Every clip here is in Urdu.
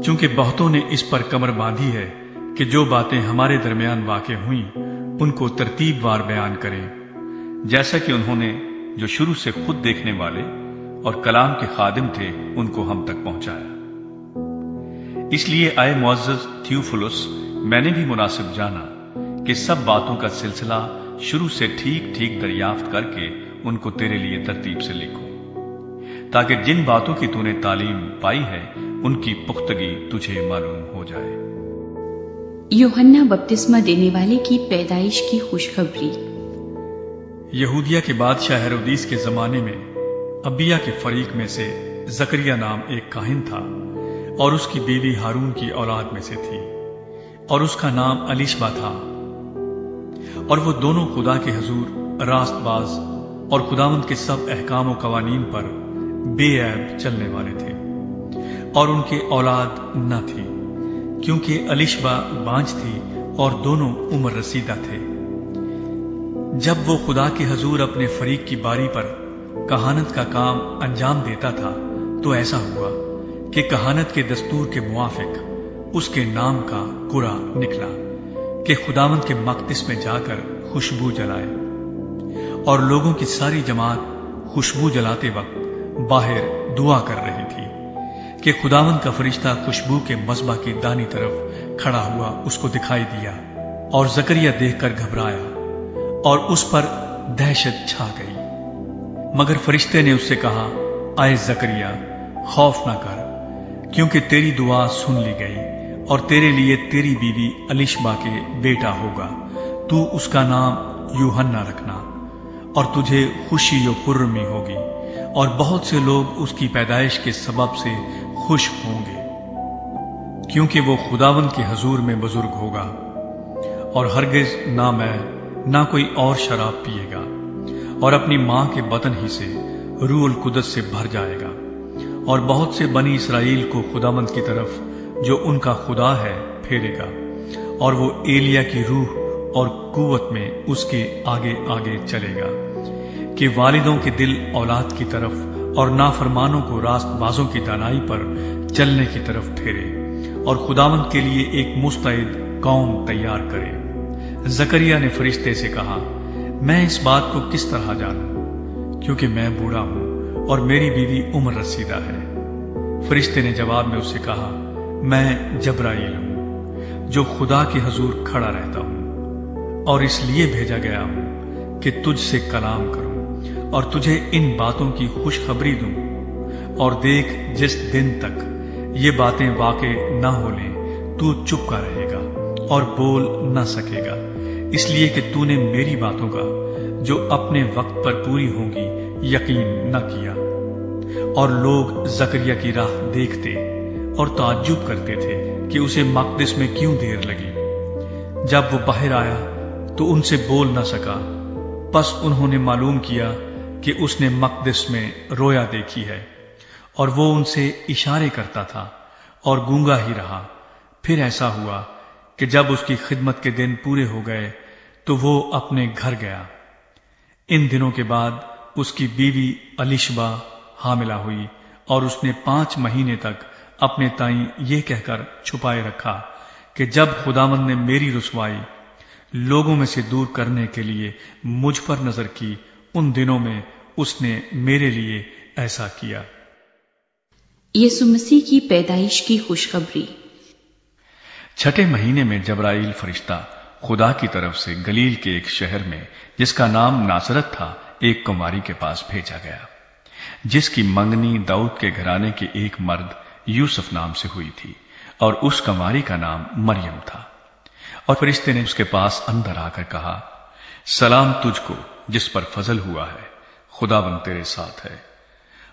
چونکہ بہتوں نے اس پر کمر باندھی ہے کہ جو باتیں ہمارے درمیان واقع ہوئیں ان کو ترتیب وار بیان کریں، جیسا کہ انہوں نے جو شروع سے خود دیکھنے والے اور کلام کے خادم تھے ان کو ہم تک پہنچایا۔ اس لیے اے معزز تھیوفلس، میں نے بھی مناسب جانا کہ سب باتوں کا سلسلہ شروع سے ٹھیک ٹھیک دریافت کر کے ان کو تیرے لیے ترتیب سے لکھوں، تاکہ جن باتوں کی تو نے تعلیم پائی ہے ان کی پختگی تجھے معلوم ہو جائے۔ یوحنا بپتسمہ دینے والے کی پیدائش کی خوشخبری۔ یہودیہ کے بادشاہ ہیرودیس کے زمانے میں ابیہ کے فریق میں سے زکریا نام ایک کاہن تھا، اور اس کی بیوی ہارون کی اولاد میں سے تھی، اور اس کا نام الیشبا تھا، اور وہ دونوں خدا کے حضور راست باز اور خداوند کے سب احکام و قوانین پر بے عیب چلنے والے تھے، اور ان کے اولاد نہ تھی، کیونکہ الیشبا بانجھ تھی اور دونوں عمر رسیدہ تھے۔ جب وہ خدا کے حضور اپنے فریق کی باری پر کہانت کا کام انجام دیتا تھا تو ایسا ہوا کہ کہانت کے دستور کے موافق اس کے نام کا قرعہ نکلا کہ خداوند کے مقدس میں جا کر خوشبو جلائے، اور لوگوں کی ساری جماعت خوشبو جلاتے وقت باہر دعا کر رہی تھی کہ خداوند کا فرشتہ خوشبو کے مذبح کی دانی طرف کھڑا ہوا اس کو دکھائی دیا، اور زکریا دیکھ کر گھبرایا اور اس پر دہشت چھا گئی۔ مگر فرشتے نے اس سے کہا، اے زکریا، خوف نہ کر، کیونکہ تیری دعا سن لی گئی، اور تیرے لیے تیری بیوی الیشبا کے بیٹا ہوگا، تو اس کا نام یوحنا رکھنا، اور تجھے خوشی و خرمی ہوگی، اور بہت سے لوگ اس کی پیدائش کے سبب سے خوش ہوں گے، کیونکہ وہ خداوند کے حضور میں بزرگ ہوگا، اور ہرگز نہ میں نہ کوئی اور شراب پیے گا، اور اپنی ماں کے بطن ہی سے روح القدس سے بھر جائے گا، اور بہت سے بنی اسرائیل کو خداوند کی طرف جو ان کا خدا ہے پھیرے گا، اور وہ ایلیا کی روح اور قوت میں اس کے آگے آگے چلے گا، کہ والدوں کے دل اولاد کی طرف اور نافرمانوں کو راست بازوں کی دانائی پر چلنے کی طرف پھیرے، اور خداوند کے لیے ایک مستعد قوم تیار کرے۔ زکریا نے فرشتے سے کہا، میں اس بات کو کس طرح جانوں، کیونکہ میں بوڑھا ہوں اور میری بیوی عمر رسیدہ ہے؟ فرشتے نے جواب میں اس سے کہا، میں جبرائیل ہوں، جو خدا کے حضور کھڑا رہتا ہوں، اور اس لیے بھیجا گیا ہوں کہ تجھ سے کلام کروں اور تجھے ان باتوں کی خوشخبری دوں۔ اور دیکھ، جس دن تک یہ باتیں واقع نہ ہو لیں تو چپ کا رہے گا اور بول نہ سکے گا، اس لیے کہ تو نے میری باتوں کا جو اپنے وقت پر پوری ہوں گی یقین نہ کیا۔ اور لوگ زکریا کی راہ دیکھتے اور تعجب کرتے تھے کہ اسے مقدس میں کیوں دیر لگی۔ جب وہ باہر آیا تو ان سے بول نہ سکا، پس انہوں نے معلوم کیا کہ اس نے مقدس میں رویا دیکھی ہے، اور وہ ان سے اشارے کرتا تھا اور گونگا ہی رہا۔ پھر ایسا ہوا کہ جب اس کی خدمت کے دن پورے ہو گئے تو وہ اپنے گھر گیا۔ ان دنوں کے بعد اس کی بیوی الیشبا حاملہ ہوئی، اور اس نے 5 مہینے تک اپنے تائیں یہ کہہ کر چھپائے رکھا کہ جب خداوند نے میری رسوائی لوگوں میں سے دور کرنے کے لیے مجھ پر نظر کی، ان دنوں میں اس نے میرے لیے ایسا کیا۔ یسوع مسیح کی پیدائش کی خوشخبری۔ 6 مہینے میں جبرائیل فرشتہ خدا کی طرف سے گلیل کے ایک شہر میں جس کا نام ناصرت تھا ایک کماری کے پاس بھیجا گیا، جس کی منگنی داؤد کے گھرانے کے ایک مرد یوسف نام سے ہوئی تھی، اور اس کماری کا نام مریم تھا۔ اور فرشتے نے اس کے پاس اندر آ کر کہا، سلام تجھ کو جس پر فضل ہوا ہے، خداوند تیرے ساتھ ہے۔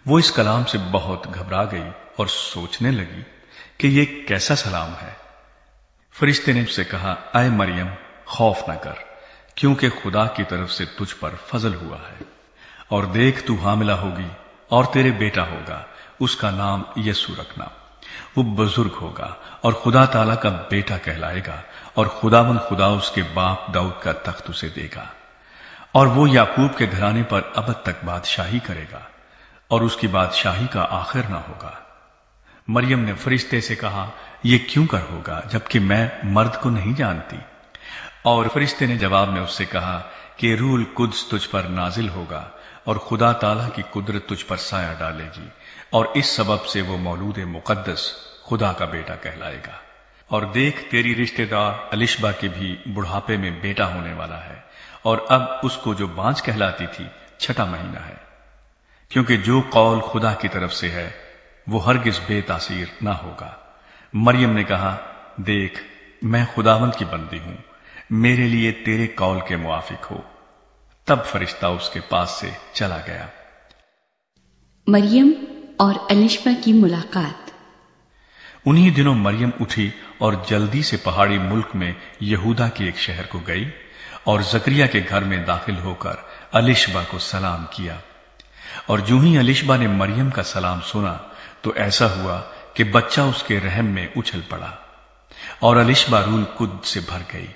وہ اس کلام سے بہت گھبرا گئی اور سوچنے لگی کہ یہ کیسا سلام ہے۔ فرشتے نے اس سے کہا، اے مریم، خوف نہ کر، کیونکہ خدا کی طرف سے تجھ پر فضل ہوا ہے، اور دیکھ تو حاملہ ہوگی اور تیرے بیٹا ہوگا، اس کا نام یسوع رکھنا۔ وہ بزرگ ہوگا اور خدا تعالیٰ کا بیٹا کہلائے گا، اور خداوند خدا اس کے باپ داؤد کا تخت اسے دے گا، اور وہ یعقوب کے گھرانے پر ابد تک بادشاہی کرے گا، اور اس کی بادشاہی کا آخر نہ ہوگا۔ مریم نے فرشتے سے کہا، یہ کیوں کر ہوگا جبکہ میں مرد کو نہیں جانتی؟ اور فرشتے نے جواب میں اس سے کہا کہ روح القدس تجھ پر نازل ہوگا اور خدا تعالیٰ کی قدرت تجھ پر سایہ ڈالے گی، اور اس سبب سے وہ مولود مقدس خدا کا بیٹا کہلائے گا۔ اور دیکھ، تیری رشتہ دار الشبا کے بھی بڑھاپے میں بیٹا ہونے والا ہے، اور اب اس کو جو بانجھ کہلاتی تھی 6واں مہینہ ہے، کیونکہ جو قول خدا کی طرف سے ہے وہ ہرگز بے تاثیر نہ ہوگا۔ مریم نے کہا، دیکھ، میں خداوند کی بندی ہوں، میرے لیے تیرے قول کے موافق ہو۔ تب فرشتہ اس کے پاس سے چلا گیا۔ مریم اور الشبا کی ملاقات۔ انہی دنوں مریم اٹھی اور جلدی سے پہاڑی ملک میں یہودا کے ایک شہر کو گئی اور زکریا کے گھر میں داخل ہو کر الشبا کو سلام کیا۔ اور جو ہی الشبا نے مریم کا سلام سنا تو ایسا ہوا کہ بچہ اس کے رحم میں اچھل پڑا، اور الشبا روح القدس سے بھر گئی،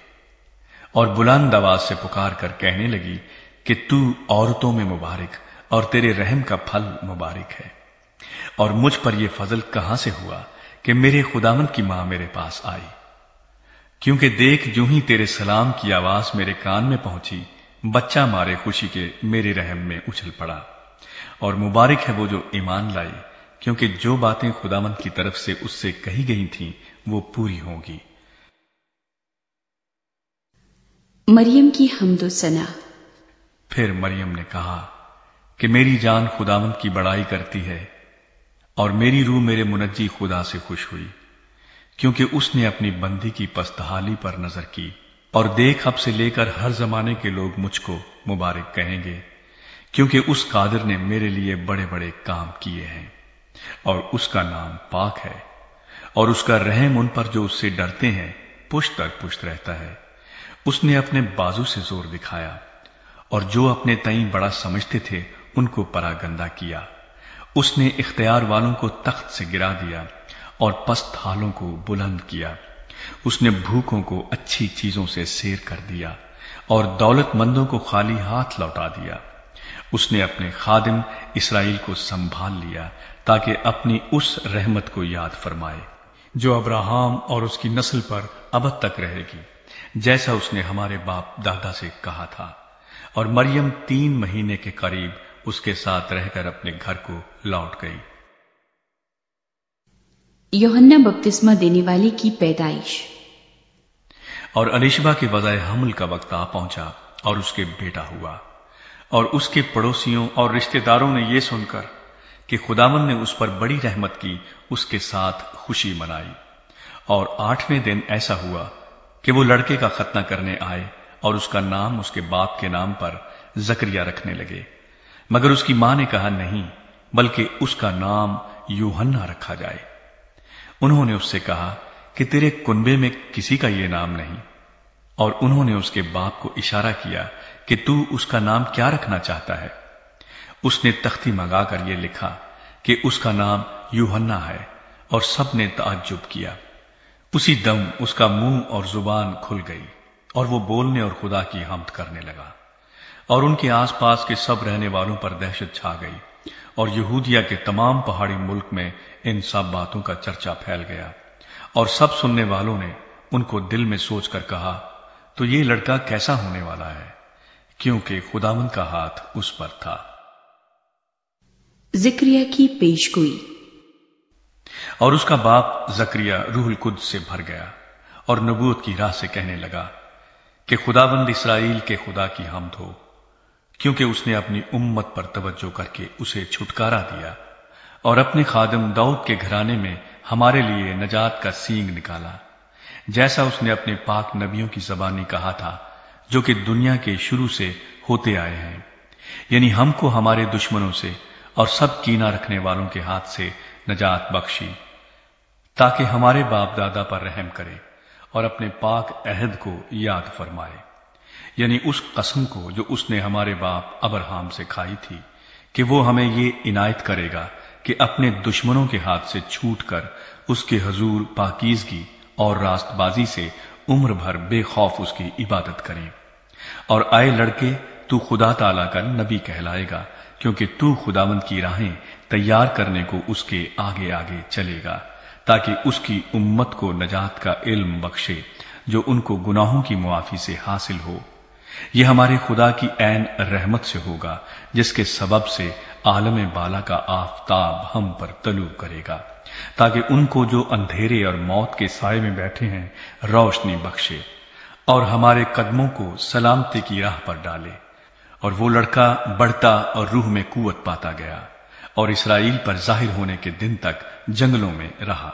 اور بلند آواز سے پکار کر کہنے لگی کہ تو عورتوں میں مبارک اور تیرے رحم کا پھل مبارک ہے، اور مجھ پر یہ فضل کہاں سے ہوا کہ میرے خداوند کی ماں میرے پاس آئی؟ کیونکہ دیکھ، جو ہی تیرے سلام کی آواز میرے کان میں پہنچی، بچہ مارے خوشی کے میرے رحم میں اچھل پڑا، اور مبارک ہے وہ جو ایمان لائی، کیونکہ جو باتیں خداوند کی طرف سے اس سے کہی گئی تھیں وہ پوری ہوں گی۔ مریم کی حمد و ثنا۔ پھر مریم نے کہا کہ میری جان خداوند کی بڑائی کرتی ہے، اور میری روح میرے منجی خدا سے خوش ہوئی، کیونکہ اس نے اپنی بندی کی پستحالی پر نظر کی۔ اور دیکھ، اب سے لے کر ہر زمانے کے لوگ مجھ کو مبارک کہیں گے، کیونکہ اس قادر نے میرے لیے بڑے بڑے کام کیے ہیں، اور اس کا نام پاک ہے، اور اس کا رحم ان پر جو اس سے ڈرتے ہیں پشت در پشت رہتا ہے۔ اس نے اپنے بازو سے زور دکھایا، اور جو اپنے تئیں بڑا سمجھتے تھے ان کو پراگندہ کیا۔ اس نے اختیار والوں کو تخت سے گرا دیا اور پست حالوں کو بلند کیا۔ اس نے بھوکوں کو اچھی چیزوں سے سیر کر دیا اور دولت مندوں کو خالی ہاتھ لوٹا دیا۔ اس نے اپنے خادم اسرائیل کو سنبھال لیا تاکہ اپنی اس رحمت کو یاد فرمائے جو ابراہام اور اس کی نسل پر ابد تک رہے گی، جیسا اس نے ہمارے باپ دادا سے کہا تھا۔ اور مریم 3 مہینے کے قریب اس کے ساتھ رہ کر اپنے گھر کو لوٹ گئی۔ یوحنا بپتسمہ دینے والے کی پیدائش۔ اور الشبا کے وضع حمل کا وقت آ پہنچا اور اس کے بیٹا ہوا، اور اس کے پڑوسیوں اور رشتہ داروں نے یہ سن کر کہ خداوند نے اس پر بڑی رحمت کی، اس کے ساتھ خوشی منائی۔ اور 8ویں دن ایسا ہوا کہ وہ لڑکے کا ختنہ کرنے آئے، اور اس کا نام اس کے باپ کے نام پر زکریا رکھنے لگے، مگر اس کی ماں نے کہا نہیں، بلکہ اس کا نام یوحنا رکھا جائے۔ انہوں نے اس سے کہا کہ تیرے کنبے میں کسی کا یہ نام نہیں، اور انہوں نے اس کے باپ کو اشارہ کیا کہ تو اس کا نام کیا رکھنا چاہتا ہے؟ اس نے تختی منگا کر یہ لکھا کہ اس کا نام یوحنا ہے، اور سب نے تعجب کیا۔ اسی دم اس کا منہ اور زبان کھل گئی، اور وہ بولنے اور خدا کی حمد کرنے لگا، اور ان کے آس پاس کے سب رہنے والوں پر دہشت چھا گئی، اور یہودیہ کے تمام پہاڑی ملک میں ان سب باتوں کا چرچا پھیل گیا۔ اور سب سننے والوں نے ان کو دل میں سوچ کر کہا، تو یہ لڑکا کیسا ہونے والا ہے؟ کیونکہ خداوند کا ہاتھ اس پر تھا۔ زکریا کی پیشگوئی۔ اور اس کا باپ زکریا روح القدس سے بھر گیا اور نبوت کی راہ سے کہنے لگا کہ خداوند اسرائیل کے خدا کی حمد ہو، کیونکہ اس نے اپنی امت پر توجہ کر کے اسے چھٹکارا دیا، اور اپنے خادم داؤد کے گھرانے میں ہمارے لیے نجات کا سینگ نکالا، جیسا اس نے اپنے پاک نبیوں کی زبانی کہا تھا، جو کہ دنیا کے شروع سے ہوتے آئے ہیں، یعنی ہم کو ہمارے دشمنوں سے اور سب کینہ رکھنے والوں کے ہاتھ سے نجات بخشی، تاکہ ہمارے باپ دادا پر رحم کرے اور اپنے پاک عہد کو یاد فرمائے، یعنی اس قسم کو جو اس نے ہمارے باپ ابراہام سے کھائی تھی کہ وہ ہمیں یہ عنایت کرے گا کہ اپنے دشمنوں کے ہاتھ سے چھوٹ کر اس کے حضور پاکیزگی اور راست بازی سے عمر بھر بے خوف اس کی عبادت کریں۔ اور آئے لڑکے، تو خدا تعالیٰ کا نبی کہلائے گا، کیونکہ تو خداوند کی راہیں تیار کرنے کو اس کے آگے آگے چلے گا، تاکہ اس کی امت کو نجات کا علم بخشے جو ان کو گناہوں کی معافی سے حاصل ہو۔ یہ ہمارے خدا کی عین رحمت سے ہوگا، جس کے سبب سے عالم بالا کا آفتاب ہم پر طلوع کرے گا، تاکہ ان کو جو اندھیرے اور موت کے سائے میں بیٹھے ہیں روشنی بخشے، اور ہمارے قدموں کو سلامتی کی راہ پر ڈالے۔ اور وہ لڑکا بڑھتا اور روح میں قوت پاتا گیا، اور اسرائیل پر ظاہر ہونے کے دن تک جنگلوں میں رہا۔